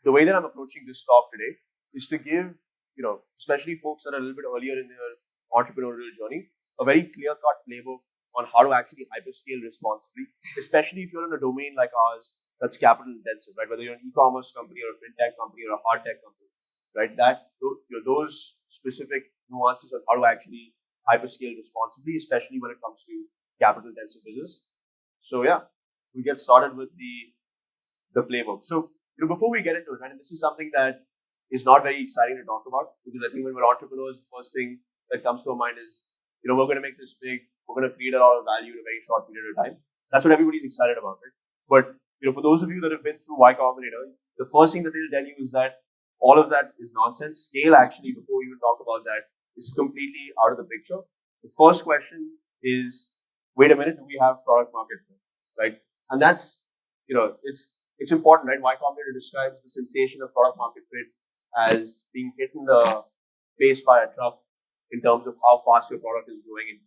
the way that I'm approaching this talk today is to give, especially folks that are a little bit earlier in their entrepreneurial journey, a very clear-cut playbook on how to actually hyperscale responsibly, especially if you're in a domain like ours that's capital intensive, right? Whether you're an e-commerce company or a fintech company or a hard tech company, right? Those specific nuances on how to actually hyperscale responsibly, especially when it comes to capital intensive business. So yeah, we get started with the playbook. So before we get into it, right, and this is something that is not very exciting to talk about, because I think when we're entrepreneurs, the first thing that comes to our mind is, we're going to make this big, we're going to create a lot of value in a very short period of time. That's what everybody's excited about, right? But for those of you that have been through Y Combinator, the first thing that they'll tell you is that all of that is nonsense. Scale, actually, before we even talk about that, is completely out of the picture. The first question is, wait a minute, do we have product market fit, right? And that's, it's important, right? Y Combinator describes the sensation of product market fit as being hit in the face by a truck in terms of how fast your product is growing and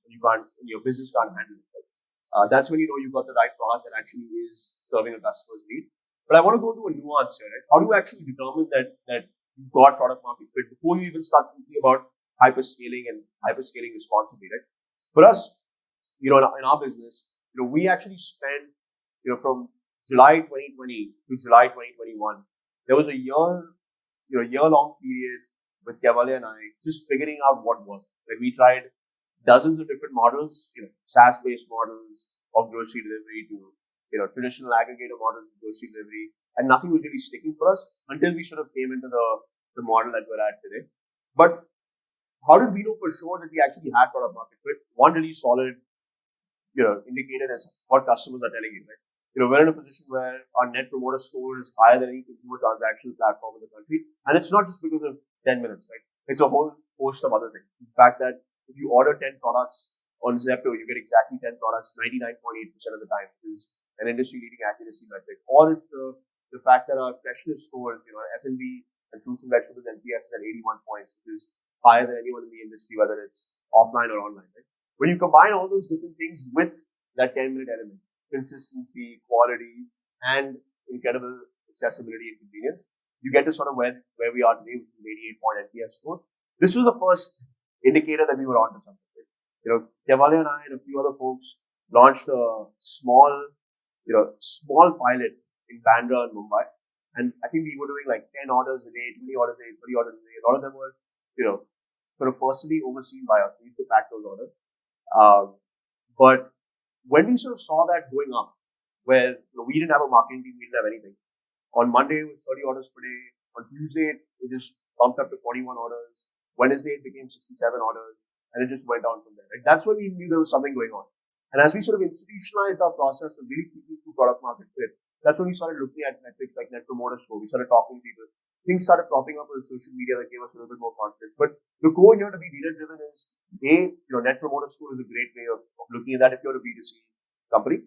your business can't handle it. Right? That's when you've got the right product that actually is serving a customer's need. But I want to go to a nuance here, right? How do you actually determine that you've got product market fit before you even start thinking about hyperscaling and hyperscaling responsibly, right? For us, in our business, we actually spend, from July 2020 to July 2021, there was a year-long period with Kevalia and I just figuring out what worked. Like we tried dozens of different models, SaaS-based models of grocery delivery to, traditional aggregator models of grocery delivery, and nothing was really sticking for us until we sort of came into the model that we're at today. But how did we know for sure that we actually had product market fit? One really solid, indicator is what customers are telling you, right? We're in a position where our net promoter score is higher than any consumer transactional platform in the country. And it's not just because of 10 minutes, right? It's a whole host of other things. It's the fact that if you order 10 products on Zepto, you get exactly 10 products 99.8% of the time, which is an industry-leading accuracy metric. Or it's the fact that our freshness scores, F&B and fruits and vegetables NPS is at 81 points, which is higher than anyone in the industry, whether it's offline or online, right? When you combine all those different things with that 10-minute element, consistency, quality, and incredible accessibility and convenience, you get to sort of where we are today, which is an 88-point NPS score. This was the first indicator that we were onto something. Right? Kevalia and I and a few other folks launched a small pilot in Bandra in Mumbai, and I think we were doing like 10 orders a day, 20 orders a day, 30 orders a day. A lot of them were, sort of personally overseen by us. We used to pack those orders, but when we sort of saw that going up, where we didn't have a marketing team, we didn't have anything. On Monday, it was 30 orders per day. On Tuesday, it just bumped up to 41 orders. Wednesday, it became 67 orders. And it just went on from there. Right? That's when we knew there was something going on. And as we sort of institutionalized our process of really thinking through product market fit, that's when we started looking at metrics like Net Promoter Score. We started talking to people. Things started popping up on social media that gave us a little bit more confidence. But the goal here to be data-driven is, Net Promoter Score is a great way of looking at that if you're a B2C company.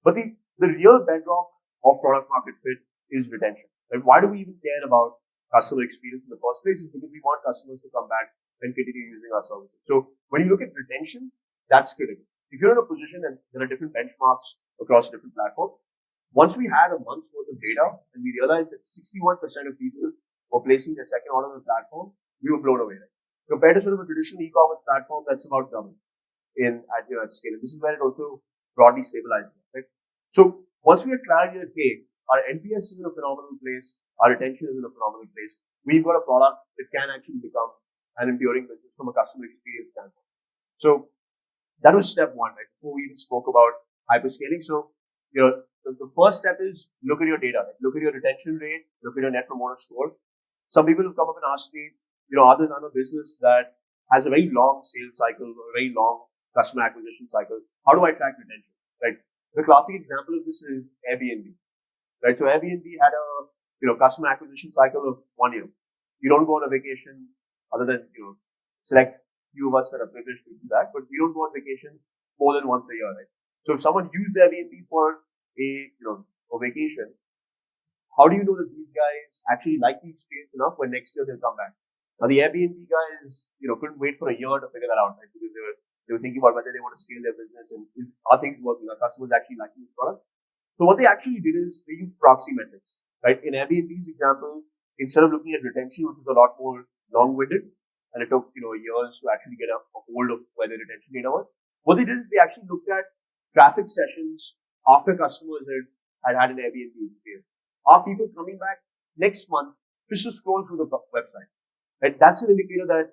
But the real bedrock of product market fit is retention. Right? Why do we even care about customer experience in the first place? Is because we want customers to come back and continue using our services. So when you look at retention, that's critical. If you're in a position and there are different benchmarks across different platforms, once we had a month's worth of data and we realized that 61% of people were placing their second order on the platform, we were blown away. Right? Compared to sort of a traditional e-commerce platform, that's about double at scale. And this is where it also broadly stabilized. Right? So once we had clarity that, hey, our NPS is in a phenomenal place, our retention is in a phenomenal place, we've got a product that can actually become an enduring business from a customer experience standpoint. So that was step one, right? Before we even spoke about hyperscaling. So, the first step is look at your data, right? Look at your retention rate, look at your net promoter score. Some people have come up and asked me, other than a business that has a very long sales cycle, a very long customer acquisition cycle, how do I track retention, right? The classic example of this is Airbnb, right? So Airbnb had a, customer acquisition cycle of 1 year. You don't go on a vacation other than, select few of us that are privileged to do that, but we don't go on vacations more than once a year, right? So if someone used Airbnb for a vacation, how do you know that these guys actually like the experience enough when next year they'll come back? Now the Airbnb guys, couldn't wait for a year to figure that out, right? Because they were thinking about whether they want to scale their business and are things working? Are customers actually liking this product? So what they actually did is they used proxy metrics, right? In Airbnb's example, instead of looking at retention, which is a lot more long-winded, and it took, years to actually get a hold of where the retention data was, what they did is they actually looked at traffic sessions after customers had an Airbnb experience. Are people coming back next month just to scroll through the website? Right? That's an indicator that,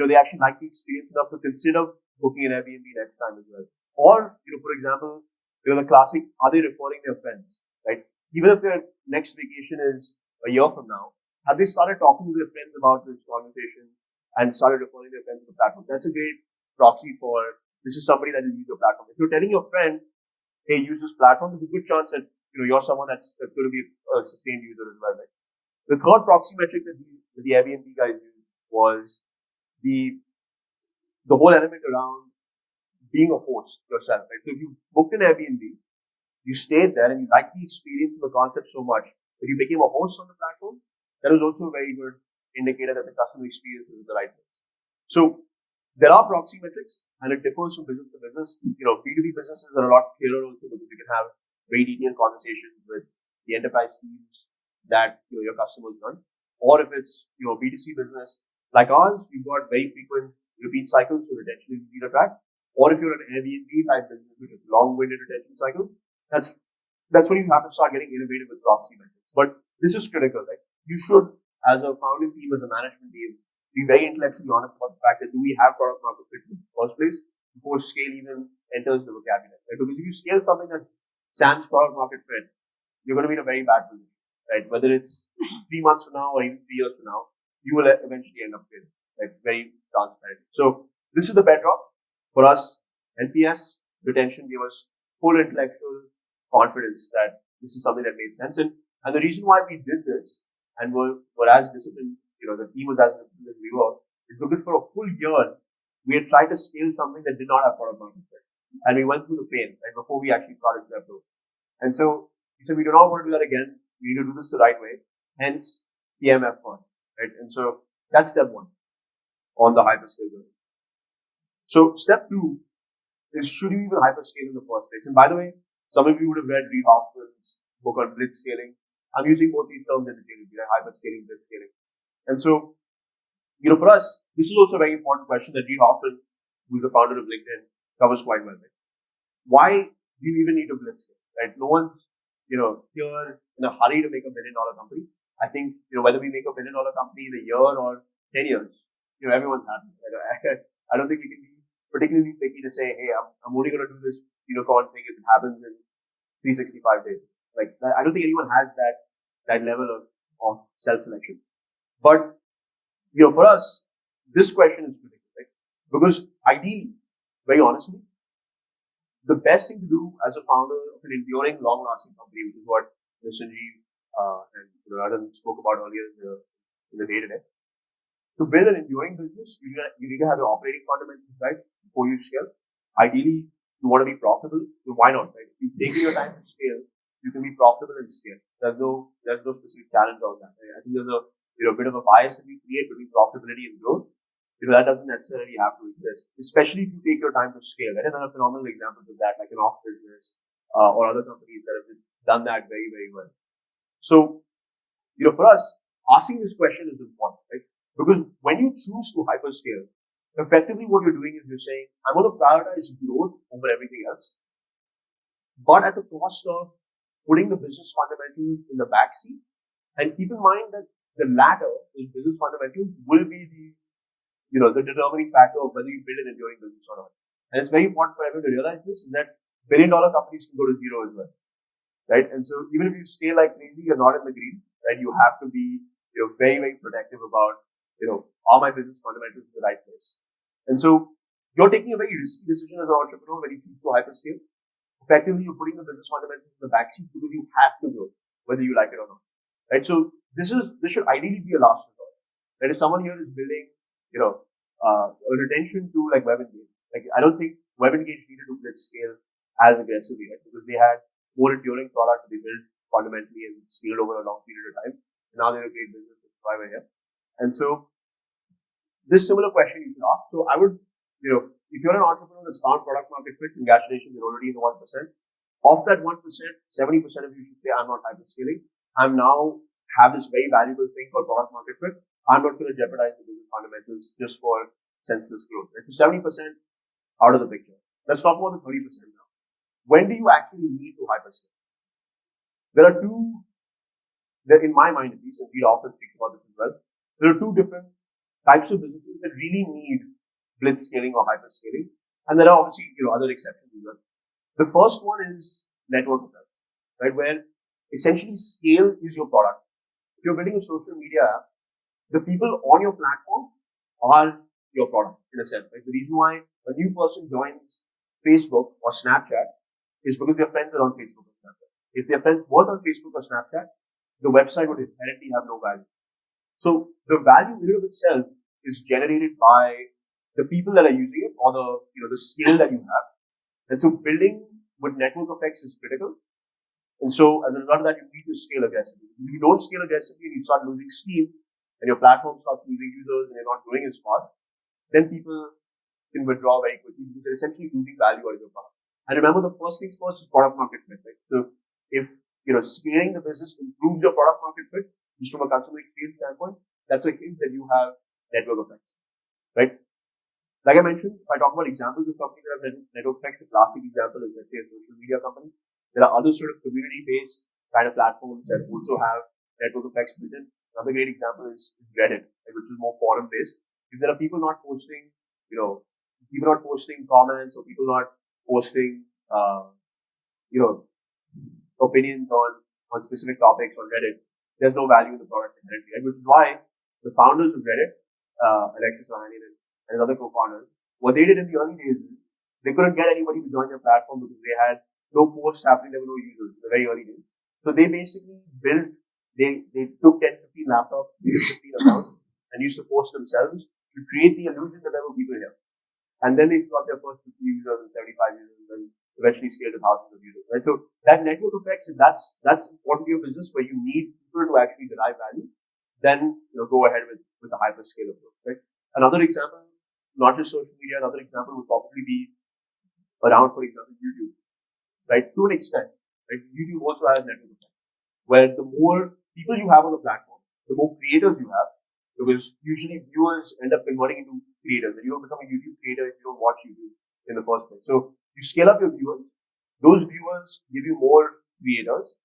they actually like the experience enough to consider booking an Airbnb next time as well. Or, for example, the classic, are they referring their friends, right? Even if their next vacation is a year from now, have they started talking to their friends about this conversation and started referring their friends to the platform? That's a great proxy for, this is somebody that will use your platform. If you're telling your friend, hey, use this platform, there's a good chance that, you're someone that's going to be a sustained user as well, right? The third proxy metric that the Airbnb guys used was the whole element around being a host yourself, right? So if you booked an Airbnb, you stayed there and you liked the experience and the concept so much that you became a host on the platform, that was also a very good indicator that the customer experience is in the right place. So there are proxy metrics and it differs from business to business. B2B businesses are a lot clearer also because you can have very detailed conversations with the enterprise teams that your customers run. Or if it's B2C business like ours, you've got very frequent repeat cycles, so retention is easy to track. Or if you're an Airbnb type business, which is long-winded retention cycles, that's when you have to start getting innovative with proxy metrics. But this is critical, right? You should, as a founding team, as a management team, be very intellectually honest about the fact that do we have product market fit in the first place before scale even enters the vocabulary, right? Because if you scale something that's sans product market fit, you're going to be in a very bad position, right? Whether it's 3 months from now or even 3 years from now, you will eventually end up failing, right? Very transparent. So this is the bedrock for us. NPS retention gave us full intellectual confidence that this is something that made sense. And the reason why we did this and were as disciplined, the team was as disciplined as we were, is because for a full year, we had tried to scale something that did not have product market fit. And we went through the pain, right, before we actually started Zepto. And so we said, we do not want to do that again. We need to do this the right way. Hence, PMF first, right? And so that's step one on the hyperscale journey. So step two is, should you even hyperscale in the first place? And by the way, some of you would have read Reid Hoffman's book on blitz scaling. I'm using both these terms interchangeably, like hyperscaling, blitz scaling. And so, for us, this is also a very important question that Reid Hoffman, who's the founder of LinkedIn, covers quite well. Right? Why do you even need to blitz scale? Right? No one's, here in a hurry to make $1 billion company. I think, whether we make $1 billion company in a year or 10 years, everyone's happy. Right? I don't think we can be particularly picky to say, hey, I'm only going to do this unicorn thing if it happens in 365 days. Like, I don't think anyone has that level of self-selection. But, for us, this question is critical, right? Because ideally, very honestly, the best thing to do as a founder of an enduring, long-lasting company, which is what Sanjeev and Aadit spoke about earlier in the day-to-day, to build an enduring business, you need to have your operating fundamentals right before you scale. Ideally, you want to be profitable. So why not, right? If you've taken your time to scale, you can be profitable and scale. There's no specific challenge on that. Right? I think there's a bit of a bias that we create between profitability and growth. That doesn't necessarily have to exist, especially if you take your time to scale. Right? And there are phenomenal examples of that, like an off business or other companies that have just done that very, very well. So, for us, asking this question is important, right? Because when you choose to hyperscale, effectively what you're doing is you're saying, I'm going to prioritize growth over everything else, but at the cost of putting the business fundamentals in the backseat. And keep in mind that the latter, those business fundamentals, will be the determining factor of whether you build an enduring business or not. And it's very important for everyone to realize this, is that $1 billion companies can go to zero as well, right? And so even if you scale like crazy, you're not in the green, right? You have to be, very, very protective about, are my business fundamentals in the right place? And so you're taking a very risky decision as an entrepreneur when you choose to hyperscale. Effectively, you're putting the business fundamentals in the backseat because you have to grow, whether you like it or not, right? So this should ideally be a last resort. Right? If someone here is building, a retention tool like WebEngage, like I don't think WebEngage needed to blitz scale as aggressively, right? Because they had more enduring product they built fundamentally and scaled over a long period of time. And now they're a great business with why we're here. And so this similar question you should ask. So I would, if you're an entrepreneur that's found product market fit, congratulations, you're already in the 1%. Of that 1%, 70% of you should say, I'm not hyperscaling. I'm now have this very valuable thing called product market fit. I'm not going to jeopardize the business fundamentals just for senseless growth. Right? So 70% out of the picture. Let's talk about the 30% now. When do you actually need to hyperscale? There are two, in my mind at least, and Reid often speaks about this as well, there are two different types of businesses that really need blitz scaling or hyperscaling. And there are obviously, other exceptions as well. The first one is network effects, right? Where essentially scale is your product. If you're building a social media app, the people on your platform are your product in a sense, right? The reason why a new person joins Facebook or Snapchat is because their friends are on Facebook or Snapchat. If their friends weren't on Facebook or Snapchat, the website would inherently have no value. So the value in and of itself is generated by the people that are using it or the scale that you have. And so building with network effects is critical. And so as a result of that, you need to scale aggressively. Because if you don't scale aggressively and you start losing steam and your platform starts losing users and you're not growing as fast, then people can withdraw very quickly because they're essentially losing value out of your product. And remember, the first things first is product market fit. Right? So if scaling the business improves your product market fit, just from a customer experience standpoint, that's a hint that you have network effects, right? Like I mentioned, if I talk about examples of companies that have network effects, the classic example is, let's say, a social media company. There are other sort of community-based kind of platforms that also have network effects built in. Another great example is Reddit, right, which is more forum-based. If there are people not posting, people not posting comments or people not posting, opinions on specific topics on Reddit, there's no value in the product inherently, right? Which is why the founders of Reddit, Alexis Ohanian and other co-founders, what they did in the early days is they couldn't get anybody to join their platform because they had no posts happening, there were no users in the very early days. So they basically they took 10, 15 laptops, 15 accounts, and used to post themselves to create the illusion that there were people here. And then they got their first 50 users and 75 users and eventually scaled to thousands of users, right? So that network effects, that's important to your business where you need people to actually derive value, then go ahead with the hyperscale approach, right? Another example, not just social media, another example would probably be around, for example, YouTube, right? To an extent, right? YouTube also has network effects where the more people you have on the platform, the more creators you have, because usually viewers end up converting into creators, and you don't become a YouTube creator if you don't watch YouTube in the first place. So you scale up your viewers, those viewers give you more creators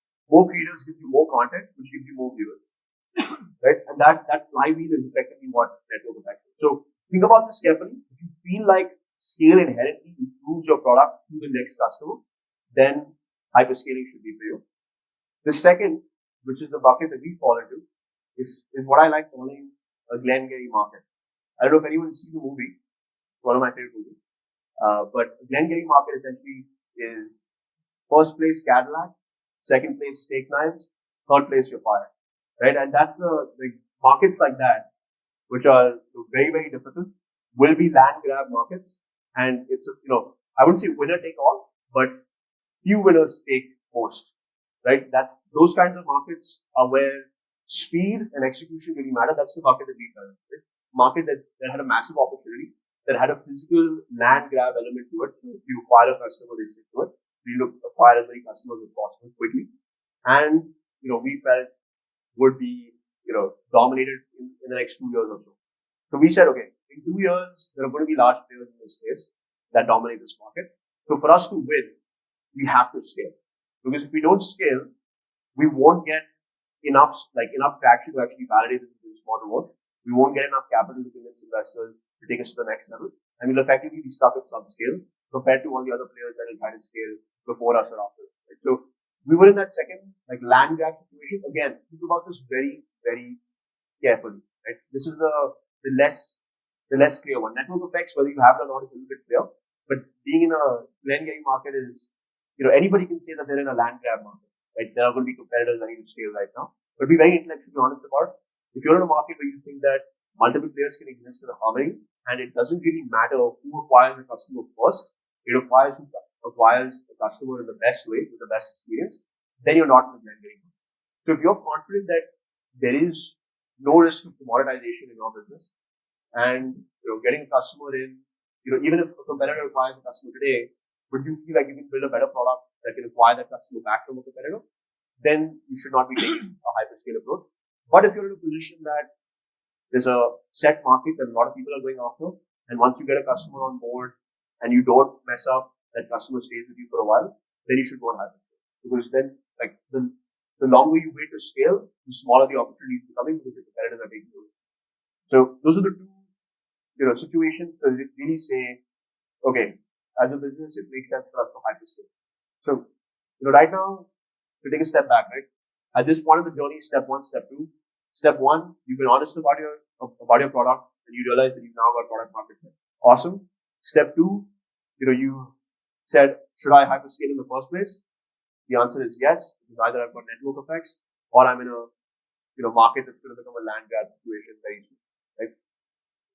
gives you more content, which gives you more viewers, right? And that flywheel is effectively what network effect is. So think about this carefully. If you feel like scale inherently improves your product to the next customer, then hyperscaling should be for you. The second, which is the bucket that we fall into, is what I like calling a Glengarry market. I don't know if anyone has seen the movie. It's one of my favorite movies. But Glengarry market essentially is first place Cadillac, second place steak knives, third place your fire, right? And that's the markets like that, which are very, very difficult, will be land grab markets. And it's, I wouldn't say winner take all, but few winners take most, right? Those kinds of markets are where speed and execution really matter. That's the market that we target, right? Market that had a massive opportunity, that had a physical land grab element to it. So if you acquire a customer, they stick to it. So you acquire as many customers as possible quickly. And, we felt would be, dominated in the next 2 years or so. So we said, okay, in 2 years, there are going to be large players in this space that dominate this market. So for us to win, we have to scale. Because if we don't scale, we won't get enough traction to actually validate that this model works. We won't get enough capital to convince investors to take us to the next level. And we'll effectively be stuck at subscale compared to all the other players that will try to scale before us or after us. Right? So we were in that second, land grab situation. Again, think about this very, very carefully, right? This is the less clear one. Network effects, whether you have it or not, is a little bit clear. But being in a Glengarry market is, anybody can say that they're in a land grab market, right? There are going to be competitors that need to scale right now. But be very intellectually honest about it. If you're in a market where you think that multiple players can exist in a harmony, and it doesn't really matter who acquires the customer first, it acquires the customer in the best way, with the best experience, then you're not in the Glengarry market. So if you're confident that there is no risk of commoditization in your business, and getting a customer in, even if a competitor acquires a customer today, but you feel like you can build a better product that can acquire that customer back from a competitor, then you should not be taking a hyperscale approach. But if you're in a position that there's a set market that a lot of people are going after, and once you get a customer on board and you don't mess up, that customer stays with you for a while, then you should go on hyperscale. Because then, like, the longer you wait to scale, the smaller the opportunity is becoming because your competitors are taking over. So those are the two, situations to really say, okay, as a business, it makes sense for us to hyperscale. So, right now, to take a step back, right? At this point of the journey, step one, step two. Step one, you've been honest about your product and you realize that you've now got product market fit. Awesome. Step two, you said, should I hyperscale in the first place? The answer is yes, because either I've got network effects or I'm in a, market that's going to become a land grab situation very soon, right?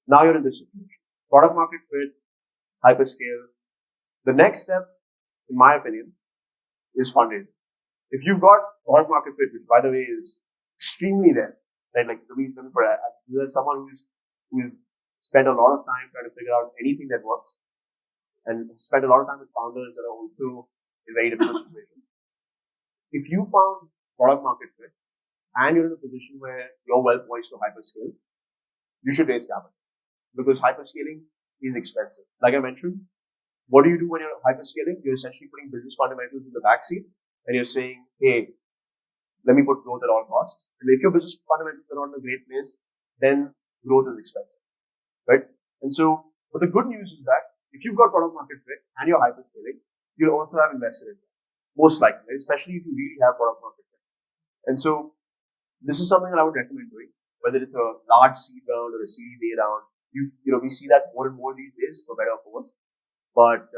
Now you're in this situation. Product market fit, hyperscale. The next step, in my opinion, is fundraising. If you've got product market fit, which by the way is extremely rare, right? Like, there's someone who's spent a lot of time trying to figure out anything that works and spent a lot of time with founders that are also in very difficult situations. If you found product market fit and you're in a position where you're well poised to hyperscale, you should raise capital because hyperscaling is expensive. Like I mentioned, what do you do when you're hyperscaling? You're essentially putting business fundamentals in the backseat and you're saying, hey, let me put growth at all costs. And if your business fundamentals are not in a great place, then growth is expensive, right? And so, but the good news is that if you've got product market fit and you're hyperscaling, you'll also have investor interest, most likely, right? Especially if you really have product market fit. And so, this is something that I would recommend doing, whether it's a large seed round or a Series A round. We see that more and more these days, for better or for worse. But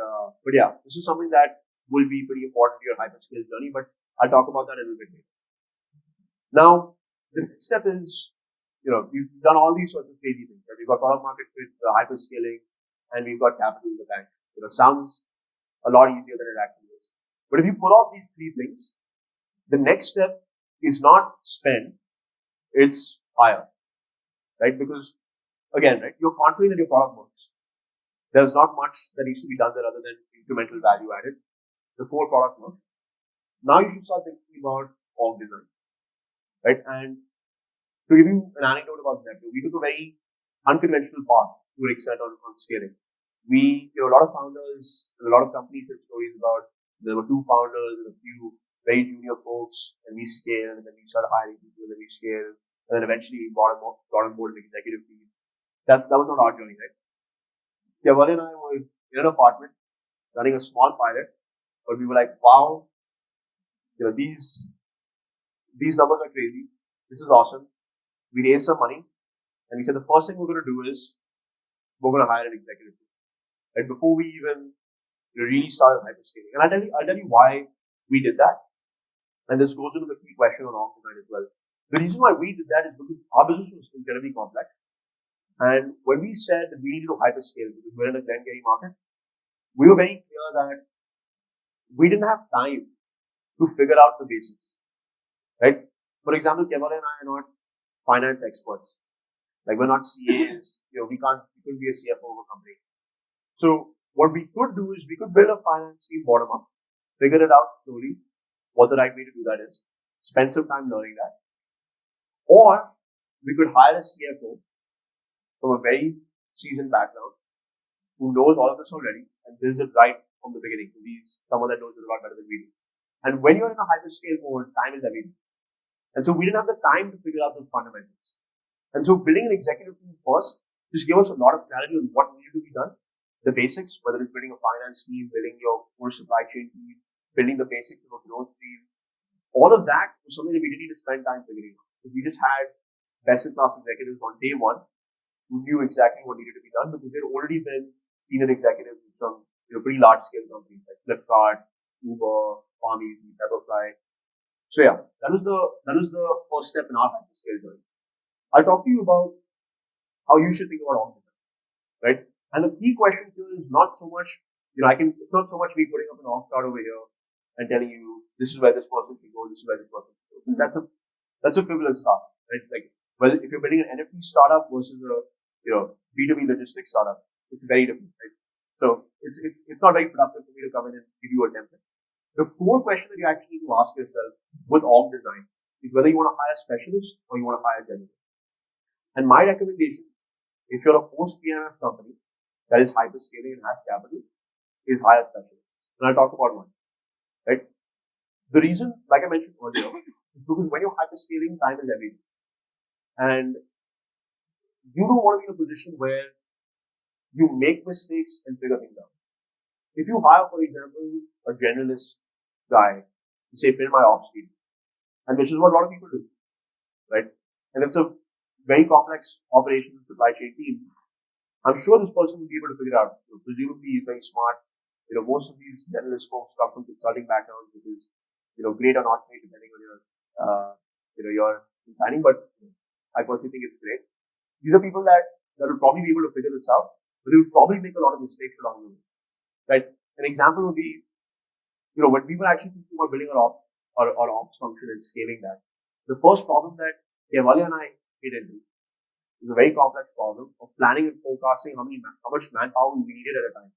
yeah, this is something that will be pretty important to your hyperscale journey, but I'll talk about that a little bit later. Now, the next step is, we've done all these sorts of crazy things, right? We've got product market fit, hyperscaling, and we've got capital in the bank. Sounds a lot easier than it actually is. But if you pull off these three things, the next step is not spend, it's hire, right? Because again, right, you're confident that your product works. There's not much that needs to be done there other than incremental value added. The core product works. Now you should start thinking about org design, right? And to give you an anecdote about Zepto, we took a very unconventional path to an extent on scaling. A lot of founders, a lot of companies have stories about there were two founders and a few very junior folks, and we scaled, and then we started hiring people, and then we scaled, and then eventually we brought on board an executive team. That was not our journey, right? Keval and I were in an apartment running a small pilot, but we were like, wow, these numbers are crazy. This is awesome. We raised some money, and we said the first thing we're going to do is we're going to hire an executive team. And before we even really started hyperscaling, and I'll tell you why we did that. And this goes into the key question on org design as well. The reason why we did that is because our business was incredibly complex. And when we said that we needed to hyperscale because we're in a Glengarry market, we were very clear that we didn't have time to figure out the basics, right? For example, Keval and I are not finance experts. Like, we're not CAs. We couldn't be a CFO of a company. So what we could do is we could build a finance team bottom up, figure it out slowly, what the right way to do that is, spend some time learning that. Or we could hire a CFO from a very seasoned background who knows all of this already and builds it right from the beginning. So he's someone that knows it a lot better than we do. And when you're in a hyperscale mode, time is everything. And so we didn't have the time to figure out those fundamentals. And so building an executive team first just gave us a lot of clarity on what needed to be done. The basics, whether it's building a finance team, building your core supply chain team, building the basics of a growth team. All of that was something that we didn't need to spend time figuring out. We just had best-in-class executives on day one who knew exactly what needed to be done because they'd already been senior executives in some pretty large-scale companies like Flipkart, Uber, Farmy, Pepperfry. So yeah, that was the first step in our hyperscale journey. I'll talk to you about how you should think about org design, right? And the key question here is not so much, it's not so much me putting up an org chart over here and telling you this is where this person can go, this is where this person can go. That's a frivolous stuff, right? Like, whether if you're building an NFT startup versus a B2B logistics startup, it's very different, right? So it's not very productive for me to come in and give you a template. The core question that you actually need to ask yourself with org design is whether you want to hire specialists or you want to hire generalists. And my recommendation, if you're a post-PMF company that is hyperscaling and has capital, is hire specialists. And I'll talk about one. Right? The reason, like I mentioned earlier, is because when you're hyperscaling, time is everything. And you don't want to be in a position where you make mistakes and figure things out. If you hire, for example, a generalist guy to say, build my ops team, and which is what a lot of people do, right? And it's a very complex operation and supply chain team. I'm sure this person will be able to figure it out. Presumably, he's very smart. Most of these generalist folks come from consulting backgrounds, which is, great or not great depending on your planning. But I personally think it's great. These are people that will probably be able to figure this out, but they will probably make a lot of mistakes along the way. Right? An example would be, when people actually think about building an ops function and scaling that, the first problem that Kevalia and I hit into is a very complex problem of planning and forecasting how much manpower we needed at a time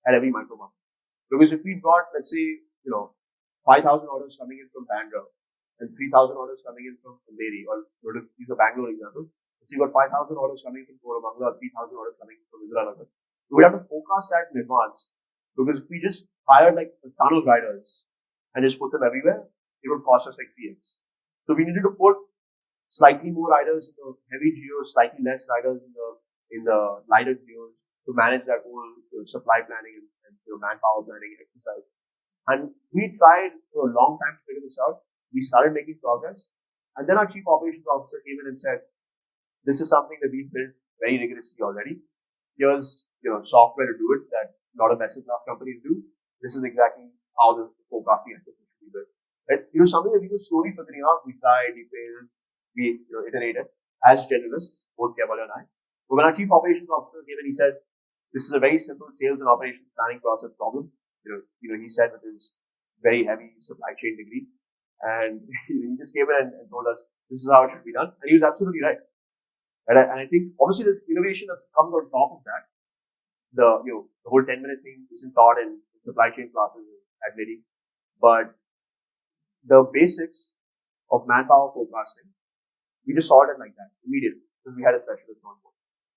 at every micro market. Because if we've got, let's say, 5,000 orders coming in from Bandra and 3,000 orders coming in from Andheri, or to use a Bangalore example, let's say you've got 5,000 orders coming from Koramangala, 3,000 orders coming from Indranagar. We have to forecast that in advance, because if we just hired like a ton of riders and just put them everywhere, it would cost us like 3x. So we needed to put slightly more riders in the heavy geos, slightly less riders in the lighter geos to manage that whole supply planning and manpower planning exercise. And we tried for a long time to figure this out. We started making progress, and then our chief operations officer came in and said, "This is something that we've built very rigorously already. Here's software to do it that a lot of best-in-class companies do. This is exactly how the forecasting exercise should be built." Right? Something that we were slowly figuring out. We tried, we failed, we iterated as generalists, both Kevalia and I. But when our chief operations officer came in, he said, "This is a very simple sales and operations planning process problem." He said with his very heavy supply chain degree, and he just came in and told us this is how it should be done, and he was absolutely right. And I think obviously there's innovation that comes on top of that. The whole 10-minute thing isn't taught in supply chain classes at Midi, but the basics of manpower forecasting, we just solved it like that immediately because we had a specialist on board.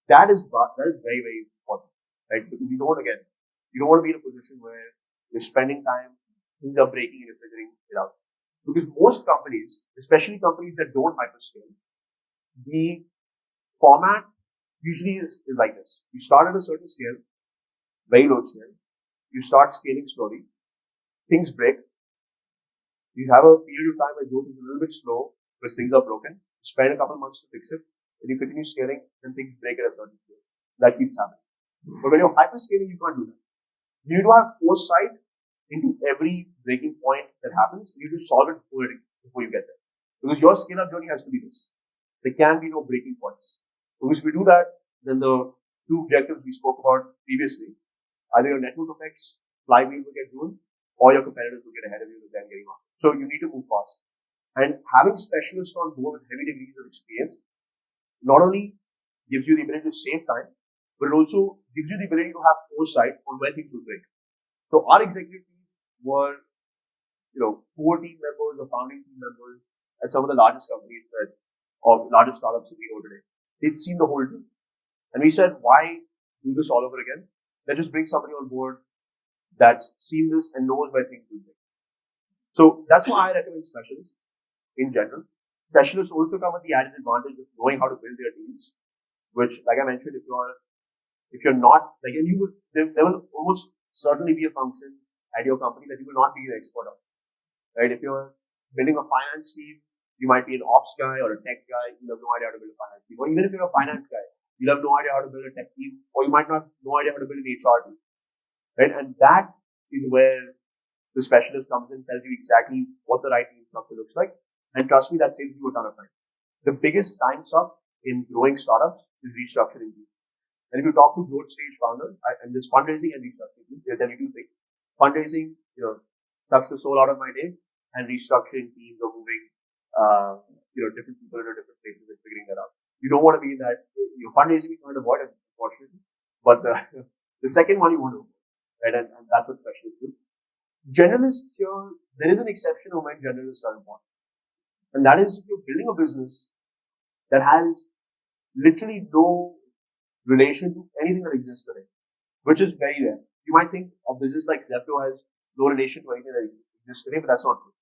That is very, very important, right? Because you don't want to be in a position where you're spending time, things are breaking and you're figuring it out. Because most companies, especially companies that don't hyperscale, the format usually is like this. You start at a certain scale, very low scale. You start scaling slowly. Things break. You have a period of time where growth is a little bit slow because things are broken. You spend a couple of months to fix it. Then you continue scaling and things break at a certain scale. That keeps happening. But when you're hyperscaling, you can't do that. You need to have foresight into every breaking point that happens. You need to solve it before you get there. Because your scale-up journey has to be this. There can be no breaking points. Because if we do that, then the two objectives we spoke about previously, either your network effects, flywheel will get ruined, or your competitors will get ahead of you and then getting on. So you need to move fast. And having specialists on board with heavy degrees of experience not only gives you the ability to save time, but it also gives you the ability to have foresight on where things will break. So our executive team were, core team members or founding team members at some of the largest companies or largest startups that we know today. They'd seen the whole thing. And we said, why do this all over again? Let's just bring somebody on board that's seen this and knows where things will break. So that's why I recommend specialists in general. Specialists also come with the added advantage of knowing how to build their teams, which, like I mentioned, if you're not, there will almost certainly be a function at your company that you will not be an expert of, right? If you're building a finance team, you might be an ops guy or a tech guy, you have no idea how to build a finance team. Or even if you're a finance guy, you'll have no idea how to build a tech team, or you might not no idea how to build an HR team, right? And that is where the specialist comes in, tells you exactly what the right team structure looks like. And trust me, that saves you a ton of time. The biggest time suck in growing startups is restructuring teams. And if you talk to growth stage founders, and this fundraising and restructuring, they'll tell you two things. Fundraising, sucks the soul out of my day, and restructuring teams or moving, different people into different places and figuring that out. You don't want to be in that, fundraising you can't avoid it, unfortunately. But the second one you want to avoid, right? And that's what specialists do. Generalists here, there is an exception of when generalists are important. And that is, if you're building a business that has literally no relation to anything that exists today, which is very rare. You might think a business like Zepto has no relation to anything that exists today, but that's not true.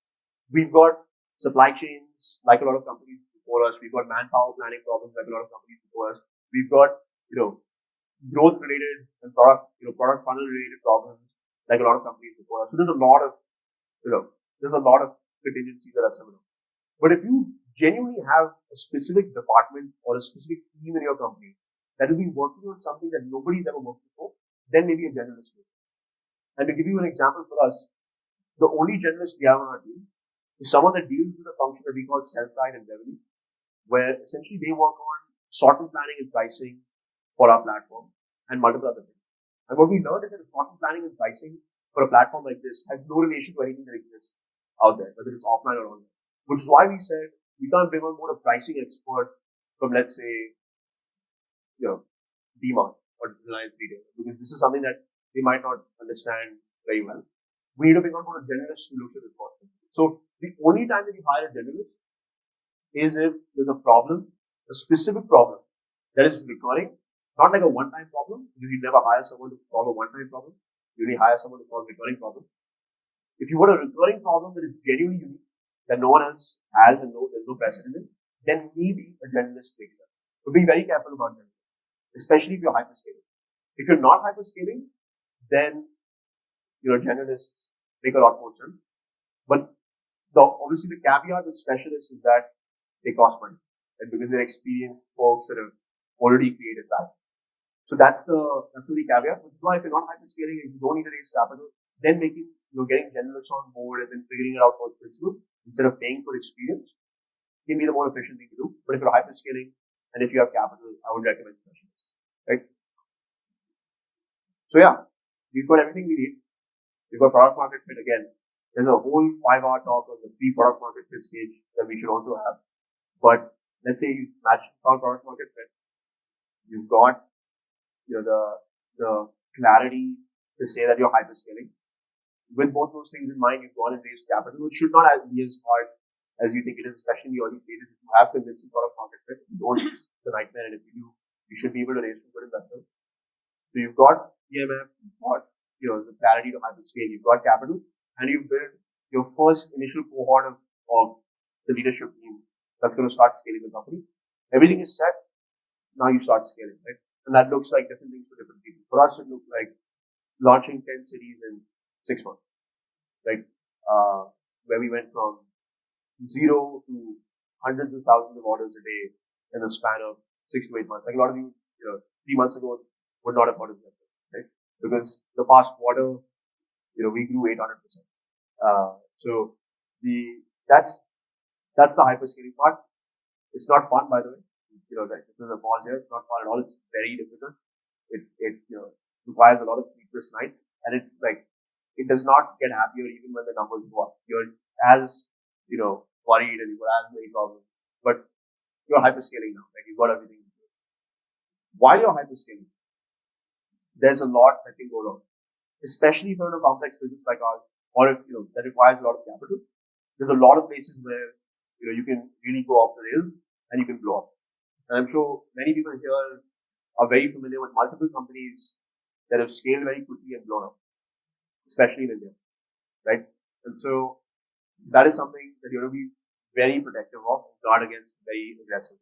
We've got supply chains like a lot of companies before us. We've got manpower planning problems like a lot of companies before us. We've got, growth related and product funnel related problems like a lot of companies before us. So there's a lot of, contingencies that are similar. But if you genuinely have a specific department or a specific team in your company that will be working on something that nobody's ever worked before, then maybe a generalist makes sense. And to give you an example for us, the only generalist we have on our team is someone that deals with a function that we call sell side and revenue, where essentially they work on assortment planning and pricing for our platform and multiple other things. And what we learned is that assortment planning and pricing for a platform like this has no relation to anything that exists out there, whether it's offline or online. Which is why we said we can't bring on board a pricing expert from, let's say, DMart or Reliance Retail, because this is something that they might not understand very well. We need to bring on board a generalist who looks at this cost. So the only time that you hire a generalist is if there's a problem, a specific problem that is recurring, not like a one-time problem, because you never hire someone to solve a one-time problem. You only hire someone to solve a recurring problem. If you want a recurring problem that is genuinely unique, that no one else has and there's no precedent in, then maybe a generalist makes sense. But be very careful about generalists, especially if you're hyperscaling. If you're not hyperscaling, then generalists make a lot more sense. But obviously the caveat with specialists is that they cost money, and because they're experienced folks that have already created value. So that's the only caveat. Which is why if you're not hyperscaling and you don't need to raise capital, then getting generalists on board and then figuring it out first principle instead of paying for experience can be the more efficient thing to do. But if you're hyperscaling and if you have capital, I would recommend specialists. Right? So yeah, we've got everything we need. We've got product market fit again. There's a whole 5-hour talk on the pre-product market fit stage that we should also have. But let's say you found product market fit. You've got the clarity to say that you're hyperscaling. With both those things in mind, you've gone and raised capital, which should not be as hard as you think it is, especially in the early stages. If you have convincing product market fit, you don't, it's a nightmare. And if you do, you should be able to raise some good investors. So you've got EMF, you've got the clarity to hyperscale, you've got capital, and you've built your first initial cohort of the leadership team that's going to start scaling the company. Everything is set. Now you start scaling, right? And that looks like different things for different people. For us, it looked like launching 10 cities in 6 months, right? Where we went from 0 to hundreds of thousands of orders a day in a span of 6 to 8 months. Like a lot of you, 3 months ago would not have thought of that, right? Because the past quarter, we grew 800%. So that's the hyperscaling part. It's not fun, by the way. Like this is a pause here. It's not fun at all. It's very difficult. It requires a lot of sleepless nights, and it's like it does not get happier even when the numbers go up. You're as worried and you've got as many problems, but you're hyperscaling now. Like you've got everything. While you're hyperscaling, there's a lot that can go wrong, especially if you're in a complex business like ours, or if that requires a lot of capital. There's a lot of places where you can really go off the rails and you can blow up. And I'm sure many people here are very familiar with multiple companies that have scaled very quickly and blown up, especially in India, right? And so that is something that you're going to be very protective of and guard against very aggressively.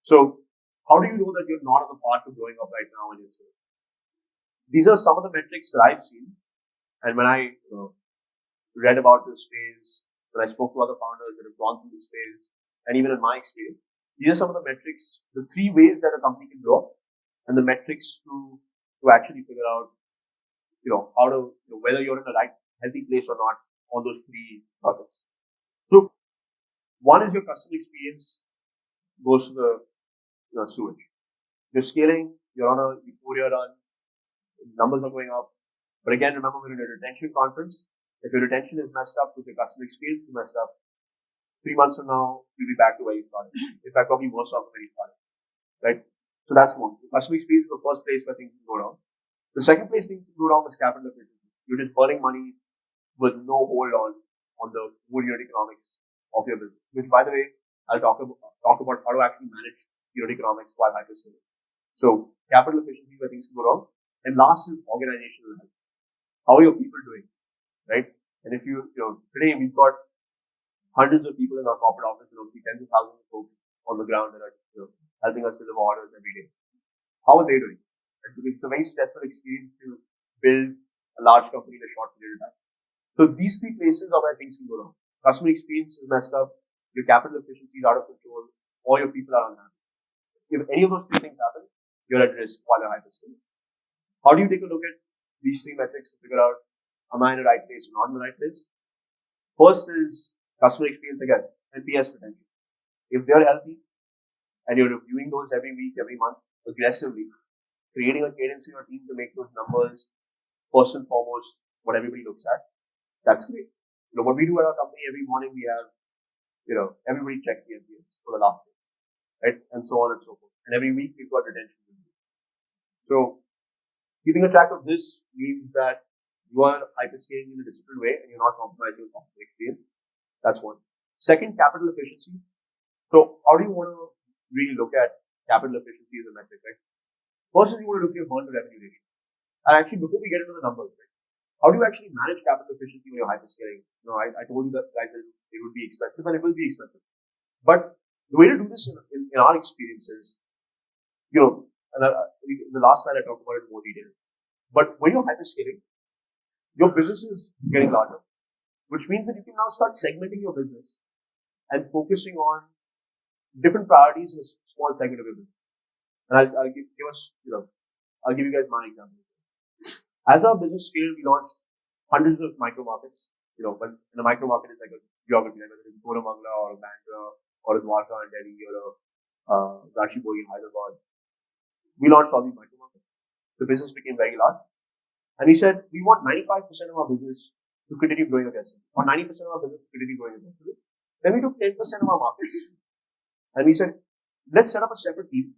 So how do you know that you're not on the path to growing up right now in your scaling? These are some of the metrics that I've seen. And when I read about this phase, when I spoke to other founders that have gone through this phase, and even in my experience, these are some of the metrics, the 3 ways that a company can blow up, and the metrics to actually figure out, how to, whether you're in the right, healthy place or not on those 3 buckets. So, one is your customer experience goes to the sewage. You're scaling, you're on a euphoria run, numbers are going up. But again, remember, we're in a retention conference. If your retention is messed up, if your customer experience is messed up, 3 months from now, you'll be back to where you started. In fact, probably worse off where you started. Right? So that's one. The customer experience is the first place where things can go wrong. The second place things can go wrong is capital efficiency. You're just burning money with no hold on the whole unit economics of your business. Which, by the way, I'll talk about how to actually manage unit economics while hyperscaling. So capital efficiency where things can go wrong. And last is organizational health. How are your people doing, right? And if you know, today we've got hundreds of people in our corporate office, tens of thousands of folks on the ground that are helping us deliver orders every day. How are they doing? And because it's a very stressful experience to build a large company in a short period of time. So these three places are where things can go wrong. Customer experience is messed up, your capital efficiency is out of control, or your people are unhappy. If any of those three things happen, you're at risk while you're hyperscaling. How do you take a look at these three metrics to figure out, am I in the right place or not in the right place? First is customer experience again, NPS retention. If they're healthy and you're reviewing those every week, every month, aggressively, creating a cadence in your team to make those numbers first and foremost what everybody looks at, that's great. What we do at our company every morning, we have, everybody checks the NPS for the last day, right? And so on and so forth. And every week we've got retention. So keeping a track of this means that you are hyperscaling in a disciplined way and you're not compromising your customer experience. That's one. Second, capital efficiency. So how do you want to really look at capital efficiency as a metric, right? First is you want to look at your burn to revenue ratio. And actually, before we get into the numbers, right, how do you actually manage capital efficiency when you're hyperscaling? I told you that, guys, that it would be expensive and it will be expensive. But the way to do this in our experiences, and the last slide I talked about it in more detail. But when you're hyperscaling, your business is getting larger, which means that you can now start segmenting your business and focusing on different priorities in a small segment of your business. And I'll give you guys my example. As our business scaled, we launched hundreds of micro markets. But in a micro market is like a geography, like whether it's Koramangala or Bandra or Dwarka in Delhi or Gachibowli in Hyderabad. We launched all these micro markets. The business became very large. And we said, we want 95% of our business to continue growing aggressively, or 90% of our business to continue growing aggressively. Then we took 10% of our markets and we said, let's set up a separate team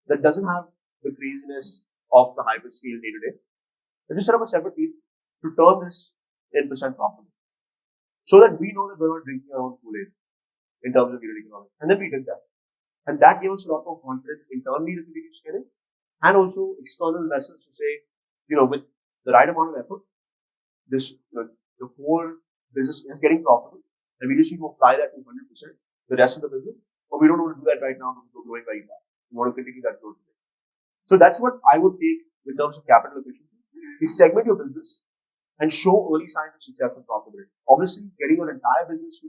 that doesn't have the craziness of the hyperscale day to day. Let's just set up a separate team to turn this 10% profitable. So that we know that we're not drinking our own Kool-Aid in terms of unit economics. And then we did that. And that gave us a lot more confidence internally to continue scaling, and also external investors to say, with the right amount of effort, the whole business is getting profitable, and we just need to apply that to 100%, the rest of the business. But we don't want to do that right now because we're growing very fast. We want to continue that growth. So that's what I would take in terms of capital efficiency, is segment your business and show early signs of success and profitability. Obviously, getting your entire business to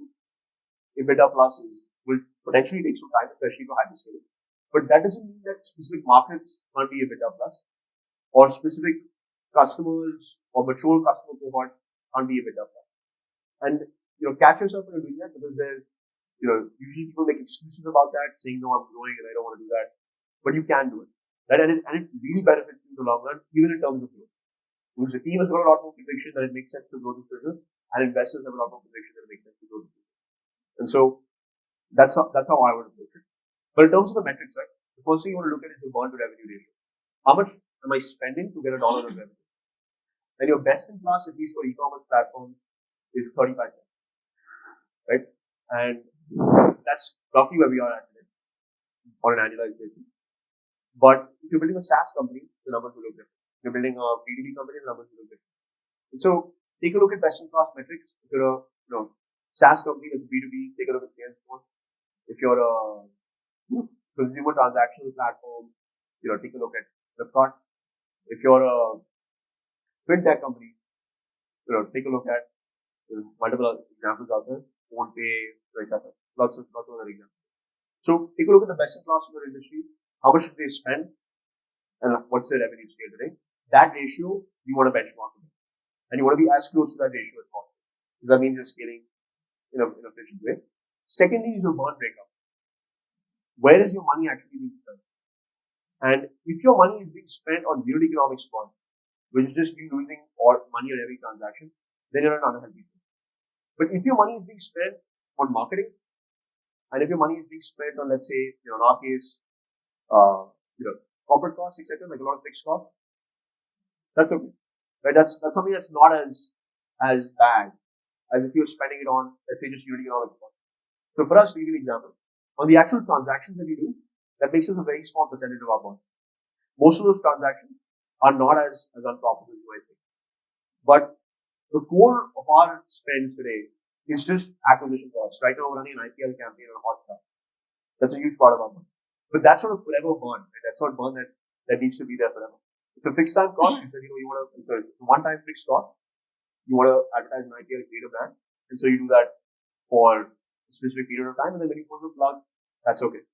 EBITDA plus will potentially take some time, especially for hyperscaling. But that doesn't mean that specific markets can't be EBITDA plus, or specific customers or mature customer cohort can't be EBITDA plus. And catch yourself when you're doing that, because usually people make excuses about that, saying, no, I'm growing and I don't want to do that. But you can do it, right? And it really benefits you in the long run, even in terms of growth. Because the team has got a lot more conviction that it makes sense to grow this business, and investors have a lot more conviction that it makes sense to grow this business. And so that's how I would approach it. But in terms of the metrics, right, the first thing you want to look at is your burn to revenue ratio. How much am I spending to get $1 of revenue? And your best in class, at least for e-commerce platforms, is 35 cents, right? And that's roughly where we are at today on an annualized basis. But if you're building a SaaS company, the numbers will look different. If you're building a B2B company, the numbers will look different. And so take a look at best in class metrics. If you're a SaaS company that's B2B, take a look at Salesforce. If you're a consumer transactional platform, take a look at Flipkart. If you're a fintech company, take a look at multiple examples out there. PhonePe, etc. Lots of other examples. So take a look at the best in class in your industry. How much do they spend, and what's their revenue scale today? That ratio you want to benchmark with, and you want to be as close to that ratio as possible. Because that means you're scaling in an efficient way. Secondly, is your burn breakup. Where is your money actually being spent? And if your money is being spent on unit economics burn, which is just you losing money on every transaction, then you're an unhealthy thing. But if your money is being spent on marketing, and if your money is being spent on, let's say, in our case, corporate costs, etc., like a lot of fixed costs, that's okay, right? That's something that's not as bad as if you're spending it on, let's say, just unit economics. So for us, to give you an example, on the actual transactions that we do, that makes us a very small percentage of our burn. Most of those transactions are not as unprofitable as you might think. But the core of our spends today is just acquisition costs. Right now, we're running an IPL campaign on Hotstar. That's a huge part of our burn. But that's not a forever burn. Right? That's not burn that needs to be there forever. It's a fixed time cost. You said, you want to, it's a one-time fixed cost. You want to advertise an IPL, create a brand. And so you do that for a specific period of time. And then when you pull the plug, that's okay.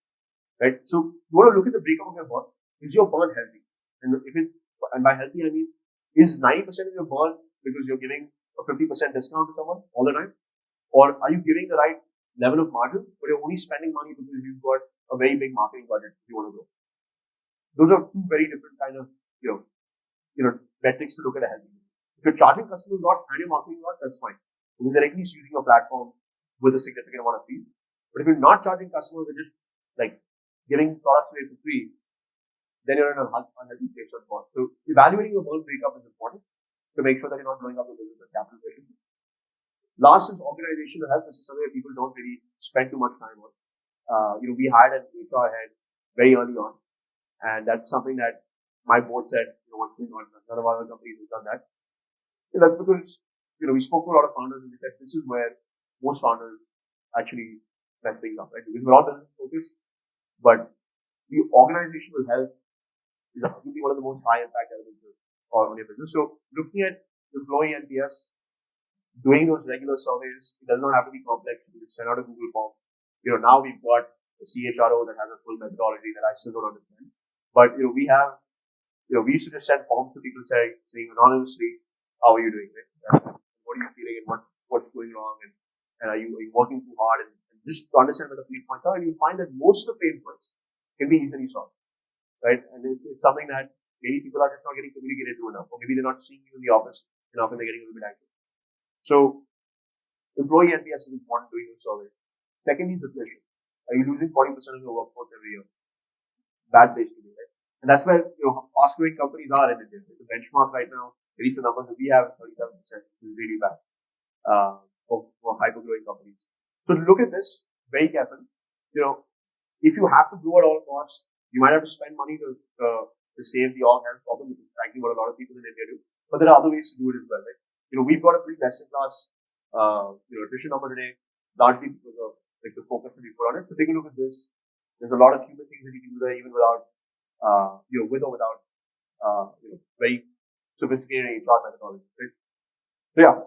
Right? So you want to look at the breakup of your burn. Is your burn healthy? And by healthy, I mean, is 90% of your burn because you're giving a 50% discount to someone all the time? Or are you giving the right level of margin, but you're only spending money because you've got a very big marketing budget you want to grow? Those are two very different kind of, metrics to look at a healthy business. If you're charging customers a lot and you're marketing a lot, that's fine. Because they're at least using your platform with a significant amount of fees. But if you're not charging customers and just like giving products away for free, then you're in an unhealthy place of burn. So evaluating your burn breakup is important to make sure that you're not blowing up the business and capital efficiency. Last is organizational health. This is something that people don't really spend too much time on. We hired an HR head very early on, and that's something that my board said, what's going on? None of our other companies have done that. And that's because, we spoke to a lot of founders and they said this is where most founders actually mess things up, right? Because we're all business focused, but the organizational health is arguably one of the most high impact elements on your business. So looking at employee NPS, doing those regular surveys, it does not have to be complex. You just send out a Google form. Now we've got a CHRO that has a full methodology that I still don't understand. But, we used to just send forms to people saying anonymously, how are you doing? Right? What are you feeling and what's going wrong? And are you working too hard? And just to understand where the pain points are. And you find that most of the pain points can be easily solved. Right? And it's something that maybe people are just not getting communicated to enough. Or maybe they're not seeing you in the office enough and they're getting a little bit angry. So, employee NPS is important doing this survey. Secondly, is attrition. Are you losing 40% of your workforce every year? Bad place to be, right? And that's where, fast-growing companies are in India. The benchmark right now, at least the numbers that we have is 37%, which is really bad, for hyper-growing companies. So to look at this very carefully, if you have to grow at all costs, you might have to spend money to save the all health problem, which is frankly what a lot of people in India do. But there are other ways to do it as well, right? We've got a pretty best-in-class, attrition number today, largely because of the focus that we put on it. So take a look at this. There's a lot of human things that you can do there, even without, with or without, very sophisticated HR methodology, right? So yeah,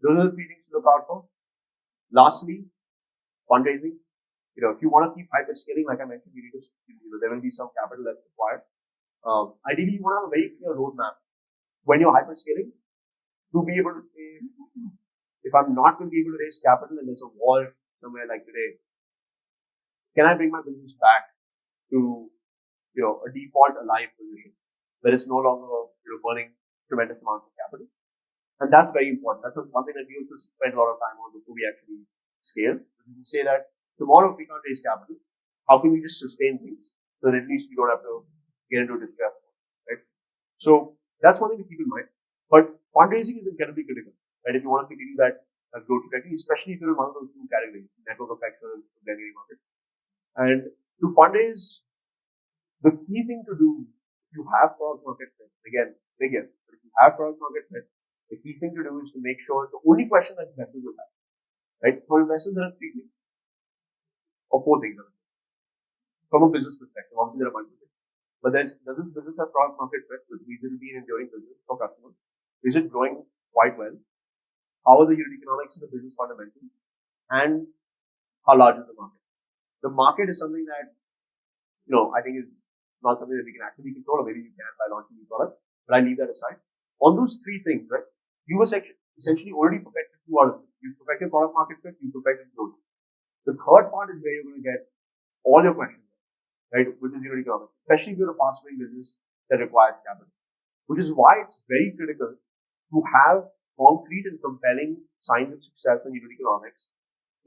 those are the three things to look out for. Lastly, fundraising. If you want to keep hyper scaling, like I mentioned, you need to, there will be some capital that's required. Ideally, you want to have a very clear roadmap when you're hyper scaling to be able to say, if I'm not going to be able to raise capital and there's a wall somewhere like today, can I bring my business back to, a default alive position where it's no longer, burning tremendous amounts of capital? And that's very important. That's one thing that we also spend a lot of time on before we actually scale. We can say that tomorrow if we can't raise capital, how can we just sustain things so that at least we don't have to get into distress, right? So that's one thing to keep in mind. But fundraising is incredibly critical, right? If you want to continue that growth trajectory, especially if you're in one of those two categories, network effects or blending market. And to fundraise, the key thing to do, if you have product market fit, again, big if, but if you have product market fit, the key thing to do is to make sure the only question that investors will have, right? For investors, there are three things, or four things. From a business perspective, obviously there are multiple things. But does this business have product market fit, which means it will be an enduring business for customers? Is it growing quite well? How are the unit economics and the business fundamentals? And how large is the market? The market is something that, I think is not something that we can actively control, or maybe you can by launching new products, but I leave that aside. On those three things, right, you essentially already perfected two out of them. You've perfected product market fit, you've perfected growth. The third part is where you're going to get all your questions, right, which is unit economics, especially if you're a fast-growing business that requires capital, which is why it's very critical to have concrete and compelling signs of success in unit economics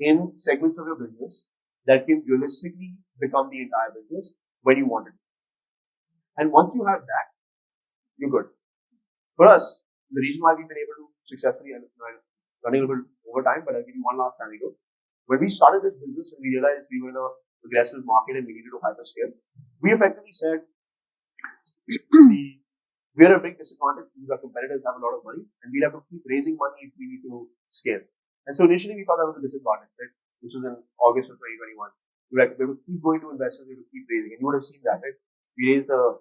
in segments of your business that can realistically become the entire business when you want it. And once you have that, you're good. For us, the reason why we've been able to successfully, running a little over time, but I'll give you one last anecdote. When we started this business and we realized we were in an aggressive market and we needed to hyperscale, we effectively said we're at a big disadvantage because our competitors have a lot of money and we'll have to keep raising money if we need to scale. And so initially we thought that was a disadvantage, right? This was in August of 2021. We were to keep going to investors, we would keep raising. And you would have seen that, right? We raised the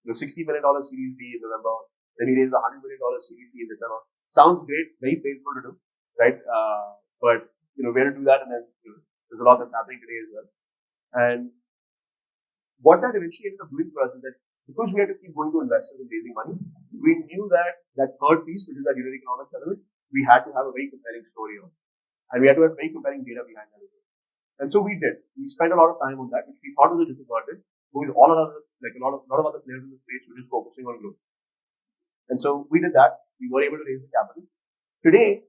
$60 million Series B in November. Then we raised the $100 million Series C in December. Sounds great, very painful to do, right? But we had to do that, and then there's a lot that's happening today as well. And what that eventually ended up doing for us is that because we had to keep going to investors and raising money, we knew that third piece, which is that unit economics element, we had to have a very compelling story on, and we had to have very compelling data behind that as well. And so we did. We spent a lot of time on that, which we thought was a disadvantage, because a lot of other players in the space were just focusing on growth. And so we did that. We were able to raise the capital. Today,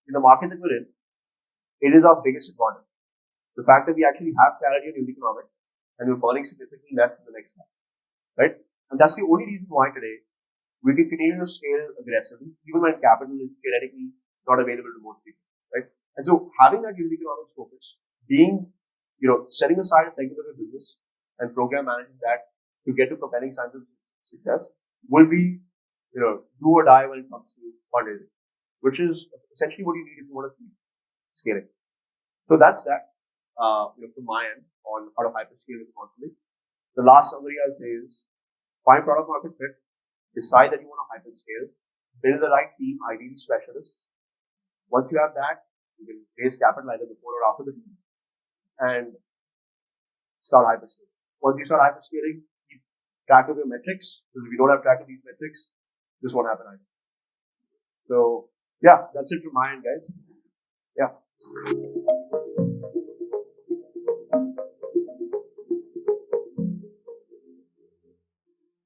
in the market that we're in, it is our biggest advantage. The fact that we actually have clarity on unit economics and we're burning significantly less than the next guy, right? And that's the only reason why today we can continue to scale aggressively, even when capital is theoretically not available to most people, right? And so having that unit economics focus, being, setting aside a segment of your business and program managing that to get to compelling signs of success will be, do or die when it comes to fundraising, which is essentially what you need if you want to keep scaling. So that's that, from my end on how to hyperscale responsibly. The last summary I'll say is find product market fit, decide that you want to hyperscale, build the right team, ideally specialists. Once you have that, you can raise capital either before or after the team and start hyperscaling. Once you start hyperscaling, keep track of your metrics, because if you don't have track of these metrics, this won't happen either. So, yeah, that's it from my end, guys. Yeah.